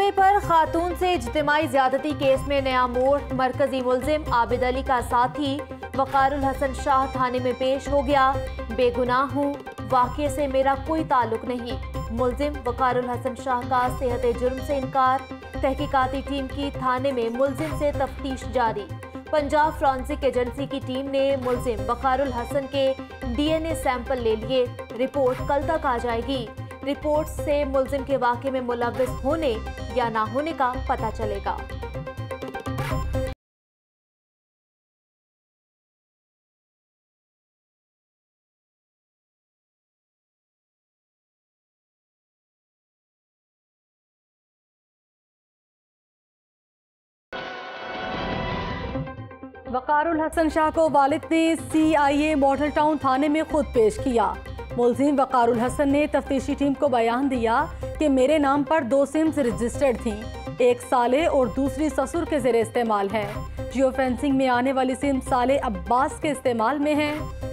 Motorway पर खातून से इज्तिमाई ज्यादती केस में नया मोड़। मरकजी मुल्जिम आबिद अली का साथी वकारुल हसन शाह थाने में पेश हो गया। बेगुनाह हूँ, वाक़े से मेरा कोई ताल्लुक नहीं। मुल्जिम वकारुल हसन शाह का सेहत जुर्म से इनकार। तहकीकाती टीम की थाने में मुल्जिम से तफ्तीश जारी। पंजाब फॉरेंसिक एजेंसी की टीम ने मुल्जिम वकारुल हसन के DNA सैंपल ले लिए। रिपोर्ट कल तक आ जाएगी। रिपोर्ट से मुल्जिम के वाक़े में मुलव्विस होने या ना होने का पता चलेगा। वकारुल हसन शाह को वालिद ने CIA मॉडल टाउन थाने में खुद पेश किया। मुल्जिम वकारुल हसन ने तफ्तीशी टीम को बयान दिया कि मेरे नाम पर 2 सिम्स रजिस्टर्ड थीं, एक साले और दूसरी ससुर के ज़ेरे इस्तेमाल है। जियो फेंसिंग में आने वाली सिम साले अब्बास के इस्तेमाल में है।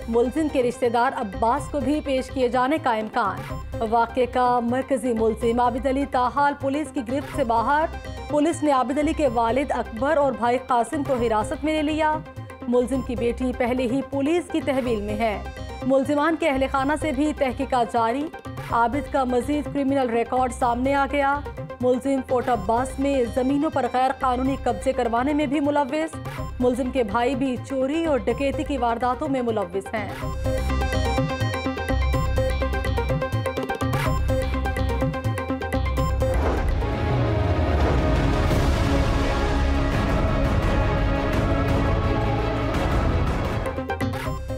मुल्जिम के रिश्तेदार अब्बास को भी पेश किए जाने का इम्कान। वाक़े का मरकजी मुल्जिम आबिद अली ताहाल पुलिस की गिरफ्त से बाहर। पुलिस ने आबिद अली के वालिद अकबर और भाई कासिम को हिरासत में ले लिया। मुल्जिम की बेटी पहले ही पुलिस की तहवील में है। मुल्जिमान के अहले खाना से भी तहकीकात जारी। आबिद का मजीद क्रिमिनल रिकॉर्ड सामने आ गया। मुल्जिम फोर्ट अब्बास में ज़मीनों पर गैर कानूनी कब्जे करवाने में भी मुलव्विस। मुल्जिम के भाई भी चोरी और डकैती की वारदातों में मुलव्विस हैं।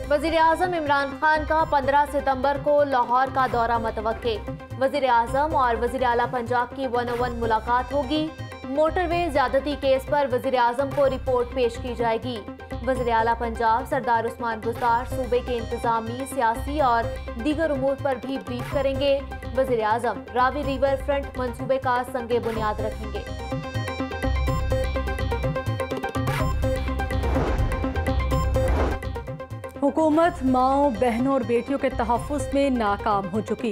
वज़ीर-ए-आज़म इमरान खान का 15 सितंबर को लाहौर का दौरा मतवक्के। वज़ीर-ए-आज़म और वज़ीर-ए-आला पंजाब की 101 मुलाकात होगी। मोटरवे ज्यादती केस पर वज़ीर-ए-आज़म को रिपोर्ट पेश की जाएगी। वज़ीर-ए-आला पंजाब सरदार उस्मान बुज़दार सूबे के इंतजामी, सियासी और दीगर उमूर पर भी ब्रीफ करेंगे। वज़ीर-ए-आज़म रावी रिवर फ्रंट मंसूबे का संगे बुनियाद रखेंगे। हुकूमत माओ, बहनों और बेटियों के तहफ़्फ़ुज़ में नाकाम हो चुकी।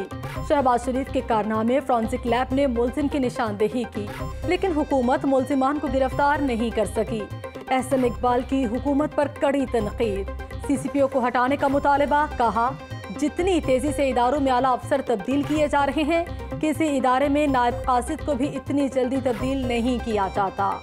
शहबाज शरीफ के कारनामे फॉरेंसिक लैब ने मुल्जिम की निशानदेही की, लेकिन हुकूमत मुल्जिमान को गिरफ्तार नहीं कर सकी। एहसन इकबाल की हुकूमत पर कड़ी तनकीद। CCPO को हटाने का मुतालबा। कहा, जितनी तेजी से इदारों में आला अफसर तब्दील किए जा रहे हैं, किसी इदारे में नायब कासिद को भी इतनी जल्दी तब्दील नहीं किया जाता।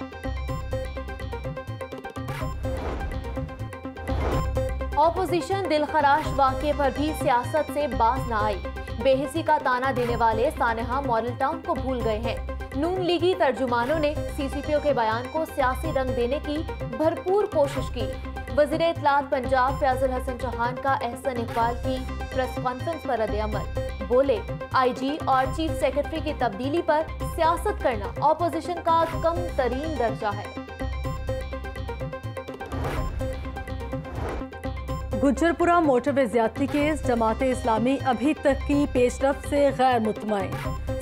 ऑपोजिशन दिलखराश वाक़े पर भी सियासत से बाज न आई। बेहिसी का ताना देने वाले सानेहा मॉडल टाउन को भूल गए हैं। नून लीगी तर्जुमानों ने CCPO के बयान को सियासी रंग देने की भरपूर कोशिश की। वज़ीर इत्तलात पंजाब फयाजुल हसन चौहान का एहसन इकबाल की प्रेस कॉन्फ्रेंस पर रद्द-ए-अमल। बोले, IG और चीफ सेक्रेटरी की तब्दीली पर सियासत करना ऑपोजिशन का कम तरीन दर्जा है। गुज्जरपुरा मोटरवे ज्यादती केस। जमाते इस्लामी अभी तक की पेशरफ्त से गैर मुतमईन।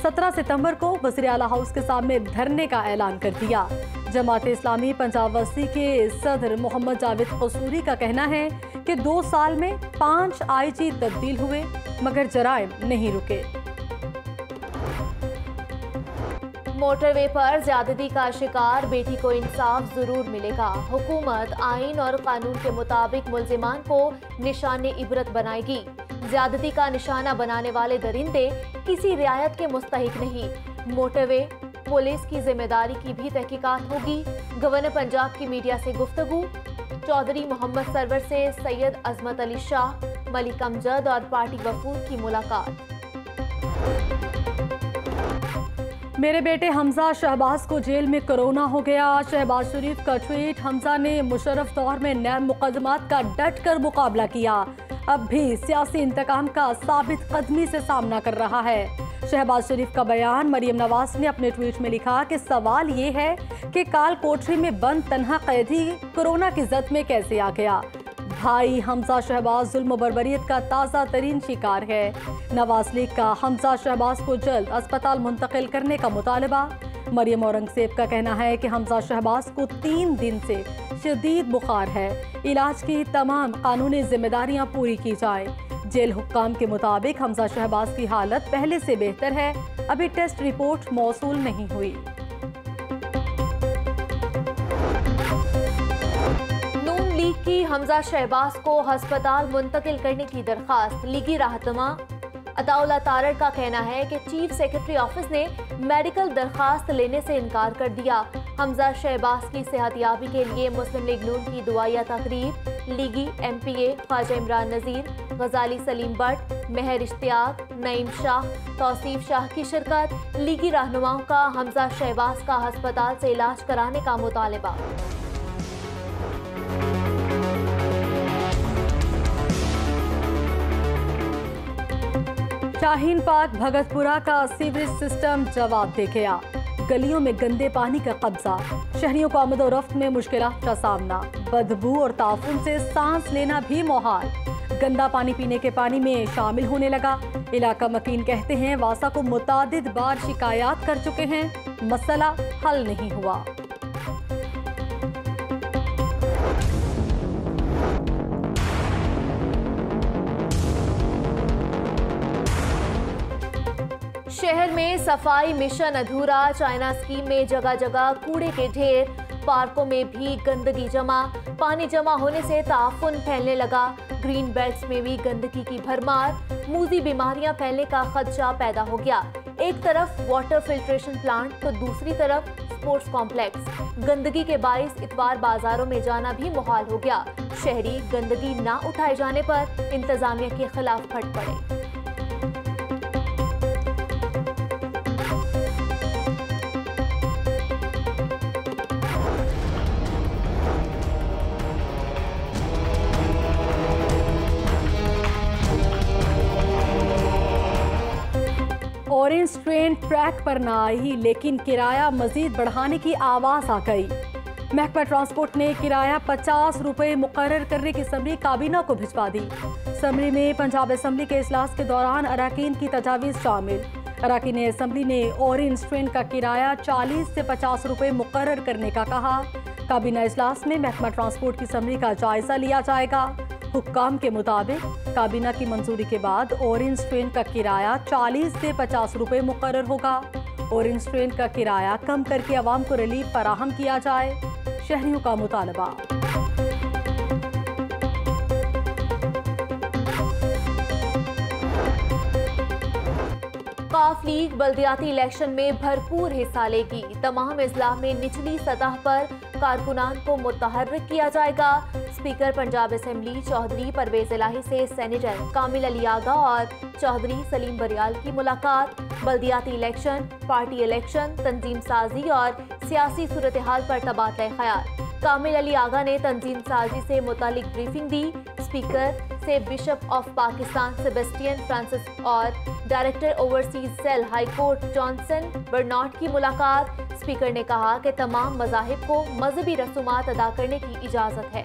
17 सितंबर को वज़ीर-ए-आला हाउस के सामने धरने का ऐलान कर दिया। जमाते इस्लामी पंजाब वसी के सदर मोहम्मद जावेद कसूरी का कहना है कि 2 साल में 5 IG तब्दील हुए, मगर जराइम नहीं रुके। मोटरवे पर ज्यादती का शिकार बेटी को इंसाफ जरूर मिलेगा। हुकूमत आइन और कानून के मुताबिक मुल्जिमान को निशाने इबरत बनाएगी। ज्यादती का निशाना बनाने वाले दरिंदे किसी रियायत के मुस्तहिक नहीं। मोटरवे पुलिस की जिम्मेदारी की भी तहकीकात होगी। गवर्नर पंजाब की मीडिया से गुफ्तगू। चौधरी मोहम्मद सरवर से सैयद अजमत अली शाह, मलिक अमजद और पार्टी वफूद की मुलाकात। मेरे बेटे हमजा शहबाज को जेल में कोरोना हो गया। शहबाज शरीफ का ट्वीट। हमजा ने मुशर्रफ दौर में नए मुकदमात का डट कर मुकाबला किया, अब भी सियासी इंतकाम का साबित कदमी से सामना कर रहा है। शहबाज शरीफ का बयान। मरियम नवाज ने अपने ट्वीट में लिखा कि सवाल ये है कि काल कोठरी में बंद तन्हा कैदी कोरोना की जद में कैसे आ गया। भाई हमजा शहबाज जुल्म बर्बरियत का ताज़ा तरीन शिकार है। नवाज लीग का हमजा शहबाज को जल्द अस्पताल मुंतकिल करने का मुतालबा। मरियम औरंगजेब का कहना है कि हमजा शहबाज को 3 दिन से शदीद बुखार है, इलाज की तमाम कानूनी जिम्मेदारियां पूरी की जाए। जेल हुक्काम के मुताबिक हमजा शहबाज की हालत पहले से बेहतर है, अभी टेस्ट रिपोर्ट मौसूल नहीं हुई। हमजा शहबाज को अस्पताल मुंतकिल करने की दरखास्त, लीगी रहनुमा अताउल्लाह तारड़ का कहना है कि चीफ सेक्रेटरी ऑफिस ने मेडिकल दरखास्त लेने से इनकार कर दिया। हमजा शहबाज की सेहतियाबी के लिए मुस्लिम लीग नून की दुआया तकरीब, लीगी MPA ख्वाजा इमरान नज़ीर, गजाली सलीम बट, मेहर इश्तियाक, नईम शाह, तौसीफ शाह की शिरकत। लीगी रहनुमाओं का हमजा शहबाज का अस्पताल से इलाज कराने का मुतालबा। शाहीन पार्क भगतपुरा का सीवरेज सिस्टम जवाब दे गया। गलियों में गंदे पानी का कब्जा, शहरियों को आमदोरफ्त में मुश्किलात का सामना, बदबू और ताफुन से सांस लेना भी मुहाल। गंदा पानी पीने के पानी में शामिल होने लगा। इलाका मकीन कहते हैं वासा को मुतादिद बार शिकायत कर चुके हैं, मसला हल नहीं हुआ। शहर में सफाई मिशन अधूरा, चाइना स्कीम में जगह जगह कूड़े के ढेर, पार्कों में भी गंदगी जमा, पानी जमा होने से ताफुन फैलने लगा। ग्रीन बेल्ट्स में भी गंदगी की भरमार, मूजी बीमारियां फैलने का खदशा पैदा हो गया। एक तरफ वाटर फिल्ट्रेशन प्लांट तो दूसरी तरफ स्पोर्ट्स कॉम्प्लेक्स। गंदगी के बाइस इतवार बाजारों में जाना भी मुहाल हो गया। शहरी गंदगी ना उठाए जाने पर इंतजामिया के खिलाफ फट पड़े। ऑरेंज ट्रेन ट्रैक पर न आई, लेकिन किराया मजीद बढ़ाने की आवाज आ गई। महकमा ट्रांसपोर्ट ने किराया 50 रुपये मुकर्रर करने की समरी काबीना को भिजवा दी। समरी में पंजाब असम्बली के इजलास के दौरान अराकीन की तजावीज़ शामिल। अराकीन असम्बली ने ऑरेंज ट्रेन का किराया 40 से 50 रुपये मुकर्रर करने का कहा। काबीना इजलास में महकमा ट्रांसपोर्ट की समरी का जायजा लिया जाएगा। हुक्काम के मुताबिक काबीना की मंजूरी के बाद ऑरेंज ट्रेन का किराया 40 से 50 रुपये मुकर्रर होगा। ऑरेंज ट्रेन का किराया कम करके आवाम को रिलीफ फराहम किया जाए, शहरियों का मुतालबा। काफ लीग बल्दियाती इलेक्शन में भरपूर हिस्सा लेगी। तमाम अजला में निचली सतह पर कारकुनान को मुतहर्रिक किया जाएगा। स्पीकर पंजाब असम्बली चौधरी परवेज इलाही से सेनेटर कामिल अली आगा और चौधरी सलीम बरियाल की मुलाकात। बल्दियाती इलेक्शन, पार्टी इलेक्शन, तंजीम साजी और सियासी सूरत हाल पर तबादला ख्याल। कामिल अली आगा ने तंजीम साजी से मुतालिक ब्रीफिंग दी। स्पीकर से bishop of Pakistan Sebastian Francis और director overseas cell high court Johnson Bernard की मुलाकात। स्पीकर ने कहा कि तमाम मज़ाहिब को मजहबी रसूमात अदा करने की इजाज़त है।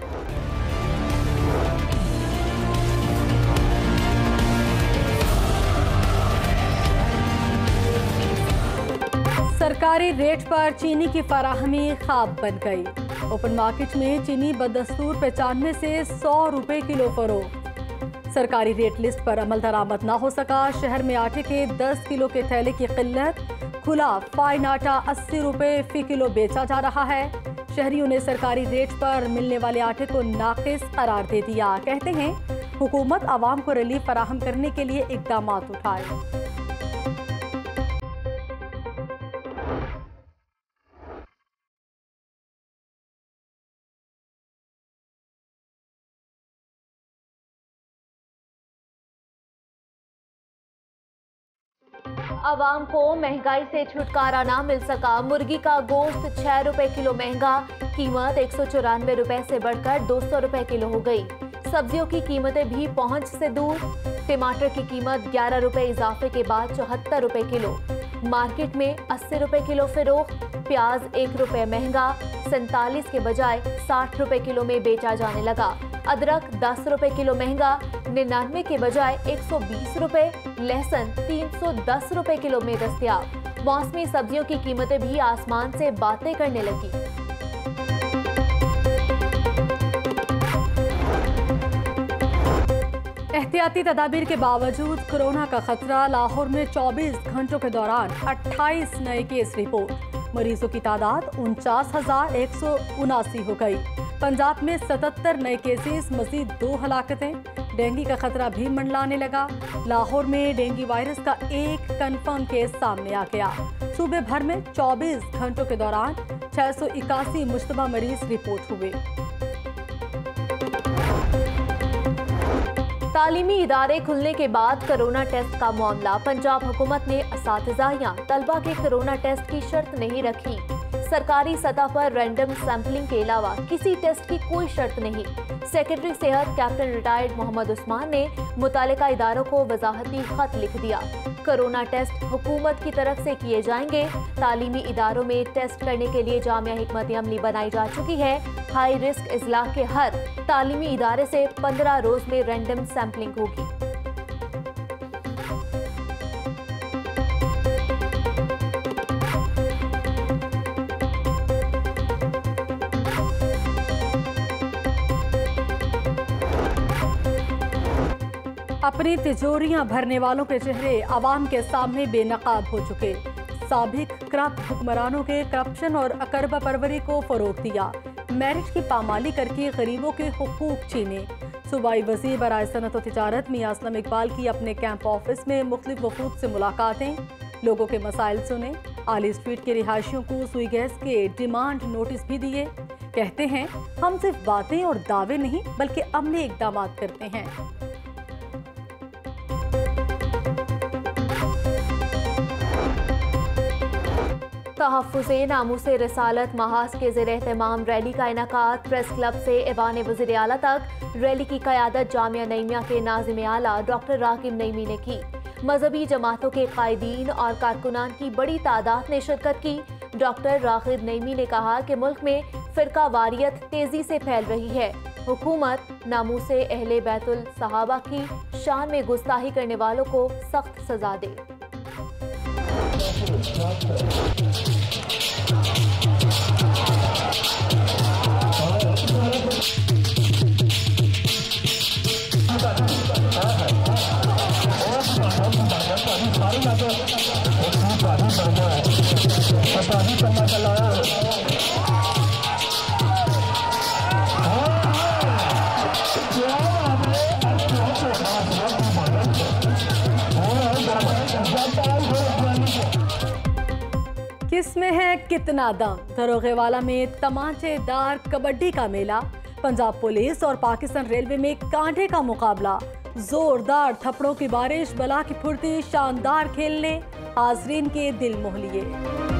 सरकारी रेट पर चीनी की फराहमी ख्वाब बन गई। ओपन मार्केट में चीनी बदस्तूर 95 से 100 रुपए किलो फरोख्त। सरकारी रेट लिस्ट पर अमल दरामद ना हो सका। शहर में आटे के 10 किलो के थैले की किल्लत। खुला फाइन आटा 80 रुपए फी किलो बेचा जा रहा है। शहरियों ने सरकारी रेट पर मिलने वाले आटे को नाकिस करार दे दिया। कहते हैं हुकूमत आवाम को रिलीफ फराहम करने के लिए इकदाम उठाए। आवाम को महंगाई से छुटकारा ना मिल सका। मुर्गी का गोश्त 6 रुपए किलो महंगा, कीमत 194 रुपए से बढ़कर 200 रुपए किलो हो गई। सब्जियों की कीमतें भी पहुंच से दूर। टमाटर की कीमत 11 रुपए इजाफे के बाद 74 रुपए किलो। मार्केट में 80 रुपए किलो फरोख्त। प्याज 1 रुपए महंगा, 47 के बजाय 60 रुपए किलो में बेचा जाने लगा। अदरक 10 रुपए किलो महंगा, 99 के बजाय 120 रुपए। लहसुन 310 रुपए किलो में दस्तयाब। मौसमी सब्जियों की कीमतें भी आसमान से बातें करने लगी। एहतियाती तदाबीर के बावजूद कोरोना का खतरा। लाहौर में 24 घंटों के दौरान 28 नए केस रिपोर्ट। मरीजों की तादाद 49,179 हो गई। पंजाब में 77 नए केसेस, मजीद 2 हलाकतें। डेंगू का खतरा भी मंडलाने लगा। लाहौर में डेंगू वायरस का एक कंफर्म केस सामने आ गया। सूबे भर में 24 घंटों के दौरान 681 मुश्तबा मरीज रिपोर्ट हुए। तालीमी इदारे खुलने के बाद कोरोना टेस्ट का मामला। पंजाब हुकूमत ने असातिज़ा या तलबा के कोरोना टेस्ट की शर्त नहीं रखी। सरकारी सतह पर रैंडम सैंपलिंग के अलावा किसी टेस्ट की कोई शर्त नहीं। सेक्रेटरी सेहत कैप्टन रिटायर्ड मोहम्मद उस्मान ने मुतालिका इदारों को वजाहती खत लिख दिया। कोरोना टेस्ट हुकूमत की तरफ से किए जाएंगे। तालीमी इदारों में टेस्ट करने के लिए जामिया हिकमत अमली बनाई जा चुकी है। हाई रिस्क अजला के हर तालीमी इदारे से 15 रोज में रैंडम सैंपलिंग होगी। अपनी तिजोरियां भरने वालों के चेहरे अवाम के सामने बेनकाब हो चुके। साबिक करप्ट हुक्मरानों के करप्शन और अकरबा परवरी को फरोग दिया। मेरिट की पामाली करके गरीबों के हुकूक छीने। सूबाई वज़ीर बराए सनत और तिजारत मियां असलम इकबाल की अपने कैंप ऑफिस में मुख्तलिफ वफूद से मुलाकातें। लोगों के मसाइल सुने। आली स्ट्रीट के रिहायशियों को सुई गैस के डिमांड नोटिस भी दिए। कहते हैं हम सिर्फ बातें और दावे नहीं बल्कि अमली इकदाम करते हैं। तहफ़्फ़ुज़े नामूसे रिसालत महाज के ज़ेर एहतमाम रैली का इनेकाद। प्रेस क्लब से ऐवान वज़ीर आला तक रैली की क़यादत जामिया नईमिया के नाज़िम आला डॉक्टर रागिब नईमी ने की। मजहबी जमातों के कायदीन और कारकुनान की बड़ी तादाद ने शिरकत की। डॉक्टर रागिब नईमी ने कहा कि मुल्क में फ़िरका वारियत तेज़ी से फैल रही है। हुकूमत नामूसे अहले बैतुल सहाबा की शान में गुस्ताही करने वालों को सख्त सजा दे। किसमें है कितना दम। दरोगेवाला में तमाचेदार कबड्डी का मेला। पंजाब पुलिस और पाकिस्तान रेलवे में कांटे का मुकाबला। जोरदार थप्पड़ों की बारिश, बला की फुर्ती, शानदार खेलने हाजरीन के दिल मोह लिए।